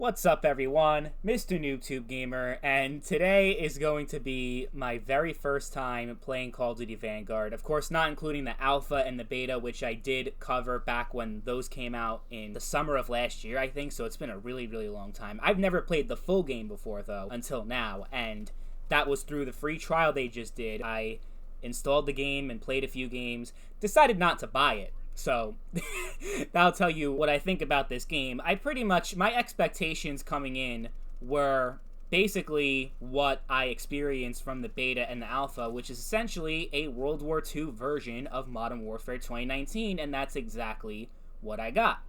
What's up, everyone? Mr. NoobTube Gamer, and today is going to be my very first time playing Call of Duty Vanguard. Of course, not including the alpha and the beta, which I did cover back when those came out in the summer of last year, I think, so it's been a really, really long time. I've never played the full game before, though, until now, and that was through the free trial they just did. I installed the game and played a few games, decided not to buy it. So, that'll tell you what I think about this game. My expectations coming in were basically what I experienced from the beta and the alpha, which is essentially a World War II version of Modern Warfare 2019, and that's exactly what I got.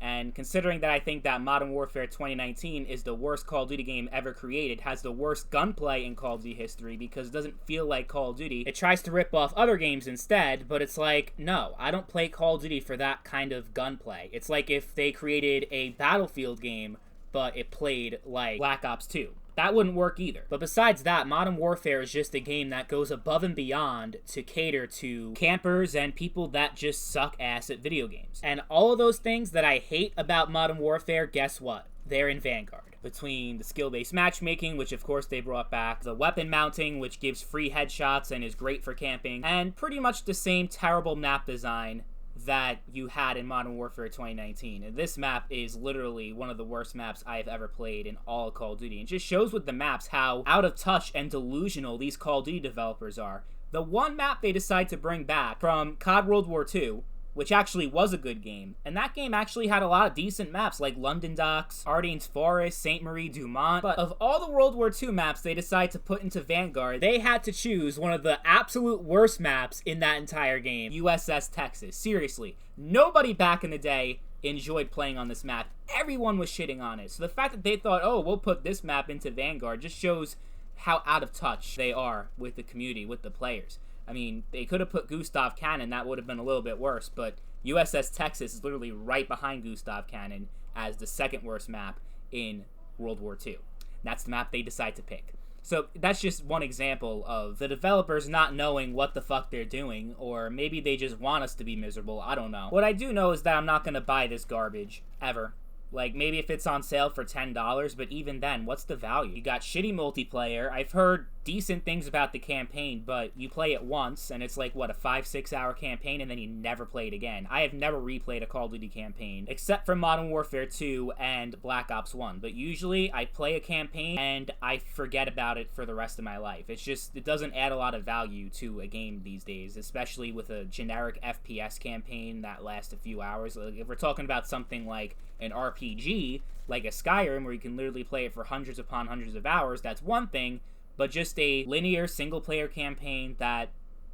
And considering that I think that Modern Warfare 2019 is the worst Call of Duty game ever created, has the worst gunplay in Call of Duty history because it doesn't feel like Call of Duty, it tries to rip off other games instead, but it's like, no, I don't play Call of Duty for that kind of gunplay. It's like if they created a Battlefield game, but it played like Black Ops 2. That wouldn't work either. But besides that, Modern Warfare is just a game that goes above and beyond to cater to campers and people that just suck ass at video games. And all of those things that I hate about Modern Warfare, guess what? They're in Vanguard. Between the skill-based matchmaking, which of course they brought back, the weapon mounting, which gives free headshots and is great for camping, and pretty much the same terrible map design that you had in Modern Warfare 2019. And this map is literally one of the worst maps I've ever played in all of Call of Duty. And just shows with the maps how out of touch and delusional these Call of Duty developers are. The one map they decide to bring back from COD World War II, which actually was a good game, and that game actually had a lot of decent maps like London Docks, Ardennes Forest, Sainte Marie du Mont, but of all the World War II maps they decided to put into Vanguard, they had to choose one of the absolute worst maps in that entire game, USS Texas. Seriously, nobody back in the day enjoyed playing on this map. Everyone was shitting on it. So the fact that they thought, oh, we'll put this map into Vanguard just shows how out of touch they are with the community, with the players. I mean, they could have put Gustav Cannon, that would have been a little bit worse, but USS Texas is literally right behind Gustav Cannon as the second worst map in World War II. That's the map they decide to pick. So that's just one example of the developers not knowing what the fuck they're doing, or maybe they just want us to be miserable, I don't know. What I do know is that I'm not going to buy this garbage, ever. Like, maybe if it's on sale for $10, but even then, what's the value? You got shitty multiplayer. I've heard decent things about the campaign, but you play it once, and it's like, what, a 5-6 hour campaign, and then you never play it again. I have never replayed a Call of Duty campaign, except for Modern Warfare 2 and Black Ops 1. But usually, I play a campaign, and I forget about it for the rest of my life. It's just, it doesn't add a lot of value to a game these days, especially with a generic FPS campaign that lasts a few hours. Like, if we're talking about something like an RPG, like a Skyrim, where you can literally play it for hundreds upon hundreds of hours, that's one thing, but just a linear single-player campaign that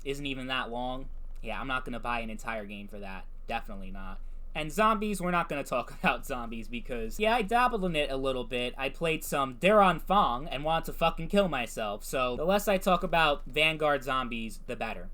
isn't even that long, yeah, I'm not going to buy an entire game for that. Definitely not. And zombies, we're not going to talk about zombies because, yeah, I dabbled in it a little bit. I played some Daron Fong and wanted to fucking kill myself, so the less I talk about Vanguard zombies, the better.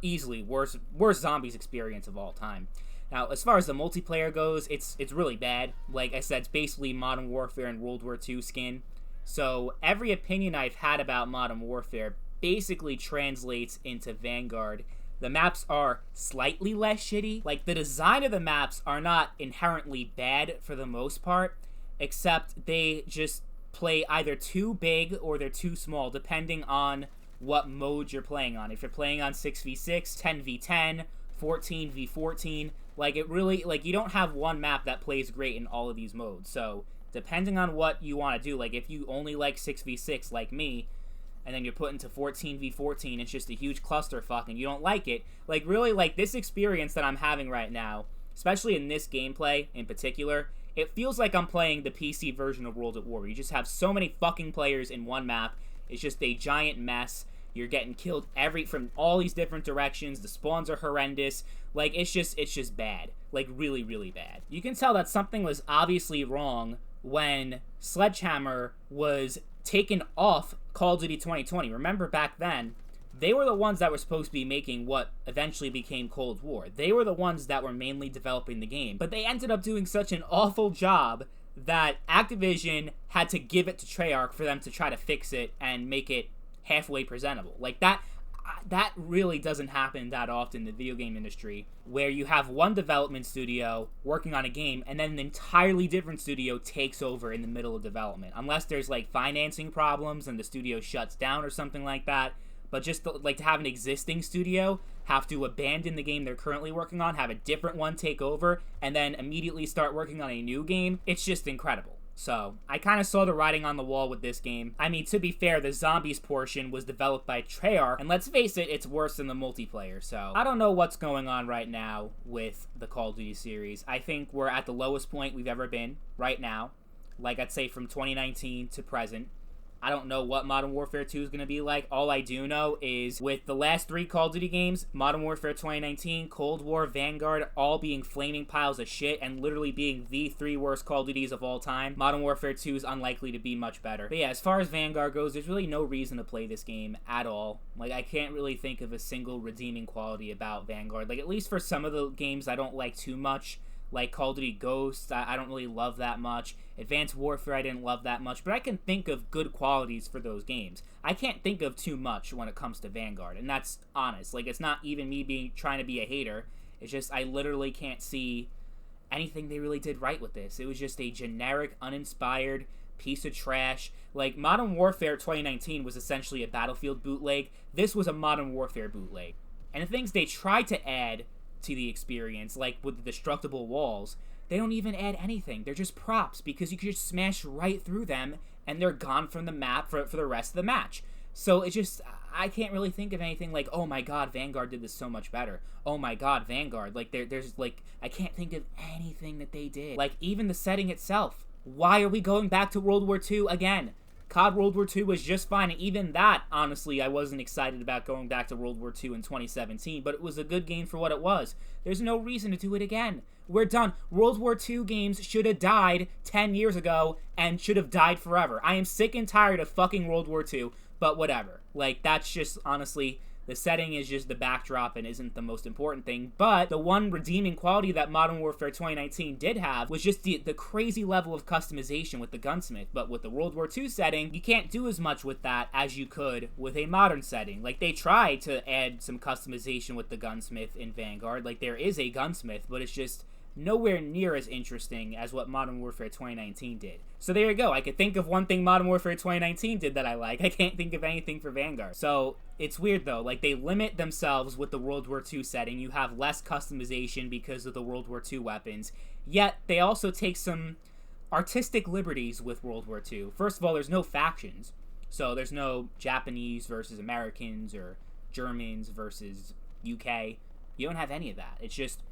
Easily, worst zombies experience of all time. Now, as far as the multiplayer goes, it's really bad. Like I said, it's basically Modern Warfare and World War II skin. So every opinion I've had about Modern Warfare basically translates into Vanguard. The maps are slightly less shitty. Like, the design of the maps are not inherently bad for the most part, except they just play either too big or they're too small, depending on what mode you're playing on. If you're playing on 6v6, 10v10, 14v14, like, it really, like, you don't have one map that plays great in all of these modes. So depending on what you want to do, like, if you only like 6v6 like me, and then you're put into 14v14, it's just a huge clusterfuck and you don't like it, like, really, like, this experience that I'm having right now, especially in this gameplay in particular, it feels like I'm playing the PC version of World at War. You just have so many fucking players in one map. It's just a giant mess. You're getting killed from all these different directions. The spawns are horrendous. Like, it's just bad. Like, really, really bad. You can tell that something was obviously wrong when Sledgehammer was taken off Call of Duty 2020. Remember, back then, they were the ones that were supposed to be making what eventually became Cold War. They were the ones that were mainly developing the game. But they ended up doing such an awful job that Activision had to give it to Treyarch for them to try to fix it and make it halfway presentable. Like, that, that really doesn't happen that often in the video game industry, where you have one development studio working on a game and then an entirely different studio takes over in the middle of development, unless there's like financing problems and the studio shuts down or something like that. But just to have an existing studio have to abandon the game they're currently working on, have a different one take over, and then immediately start working on a new game, it's just incredible. So, I kind of saw the writing on the wall with this game. I mean, to be fair, the zombies portion was developed by Treyarch, and let's face it, it's worse than the multiplayer. So, I don't know what's going on right now with the Call of Duty series. I think we're at the lowest point we've ever been right now. Like, I'd say from 2019 to present. I don't know what Modern Warfare 2 is going to be like. All I do know is with the last 3 Call of Duty games, Modern Warfare 2019, Cold War, Vanguard, all being flaming piles of shit and literally being the 3 worst Call of Duties of all time, Modern Warfare 2 is unlikely to be much better. But yeah, as far as Vanguard goes, there's really no reason to play this game at all. Like, I can't really think of a single redeeming quality about Vanguard. Like, at least for some of the games I don't like too much, like Call of Duty Ghosts, I don't really love that much. Advanced Warfare, I didn't love that much. But I can think of good qualities for those games. I can't think of too much when it comes to Vanguard. And that's honest. Like, it's not even me trying to be a hater. It's just I literally can't see anything they really did right with this. It was just a generic, uninspired piece of trash. Like, Modern Warfare 2019 was essentially a Battlefield bootleg. This was a Modern Warfare bootleg. And the things they tried to add to the experience, like with the destructible walls, they don't even add anything. They're just props because you can just smash right through them and they're gone from the map for the rest of the match. So it just, I can't really think of anything like, oh my god, Vanguard did this so much better. Oh my god, Vanguard. Like, there's like, I can't think of anything that they did. Like, even the setting itself. Why are we going back to World War II again? COD World War II was just fine, and even that, honestly, I wasn't excited about going back to World War II in 2017, but it was a good game for what it was. There's no reason to do it again. We're done. World War II games should have died 10 years ago and should have died forever. I am sick and tired of fucking World War II, but whatever. Like, that's just, honestly, the setting is just the backdrop and isn't the most important thing. But the one redeeming quality that Modern Warfare 2019 did have was just the crazy level of customization with the gunsmith. But with the World War II setting, you can't do as much with that as you could with a modern setting. Like, they tried to add some customization with the gunsmith in Vanguard. Like, there is a gunsmith, but it's just nowhere near as interesting as what Modern Warfare 2019 did. So there you go. I could think of one thing Modern Warfare 2019 did that I like. I can't think of anything for Vanguard. So it's weird though. Like, they limit themselves with the World War II setting. You have less customization because of the World War II weapons. Yet they also take some artistic liberties with World War II. First of all, there's no factions. So there's no Japanese versus Americans or Germans versus UK. You don't have any of that. It's just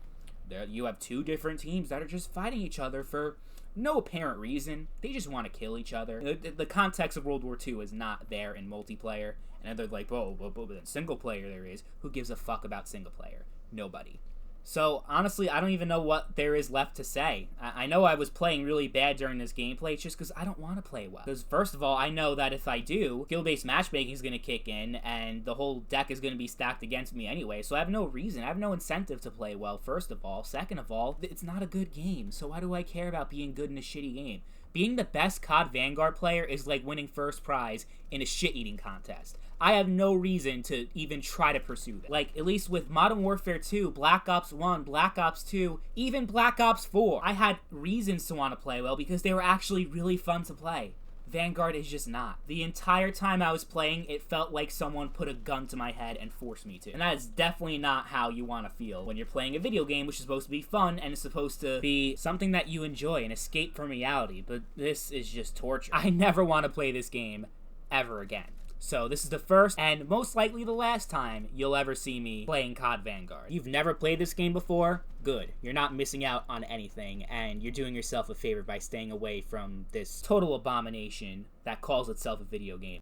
you have 2 different teams that are just fighting each other for no apparent reason. They just want to kill each other. The context of World War II is not there in multiplayer. And they're like, oh, but single player there is. Who gives a fuck about single player? Nobody. So, honestly, I don't even know what there is left to say. I know I was playing really bad during this gameplay, it's just because I don't want to play well. Because, first of all, I know that if I do, skill-based matchmaking is going to kick in, and the whole deck is going to be stacked against me anyway, so I have no reason, I have no incentive to play well, first of all. Second of all, it's not a good game, so why do I care about being good in a shitty game? Being the best COD Vanguard player is like winning first prize in a shit-eating contest. I have no reason to even try to pursue that. Like, at least with Modern Warfare 2, Black Ops 1, Black Ops 2, even Black Ops 4, I had reasons to want to play well because they were actually really fun to play. Vanguard is just not. The entire time I was playing, it felt like someone put a gun to my head and forced me to. And that is definitely not how you want to feel when you're playing a video game, which is supposed to be fun and is supposed to be something that you enjoy, an escape from reality. But this is just torture. I never want to play this game ever again. So this is the first and most likely the last time you'll ever see me playing COD Vanguard. You've never played this game before? Good. You're not missing out on anything, and you're doing yourself a favor by staying away from this total abomination that calls itself a video game.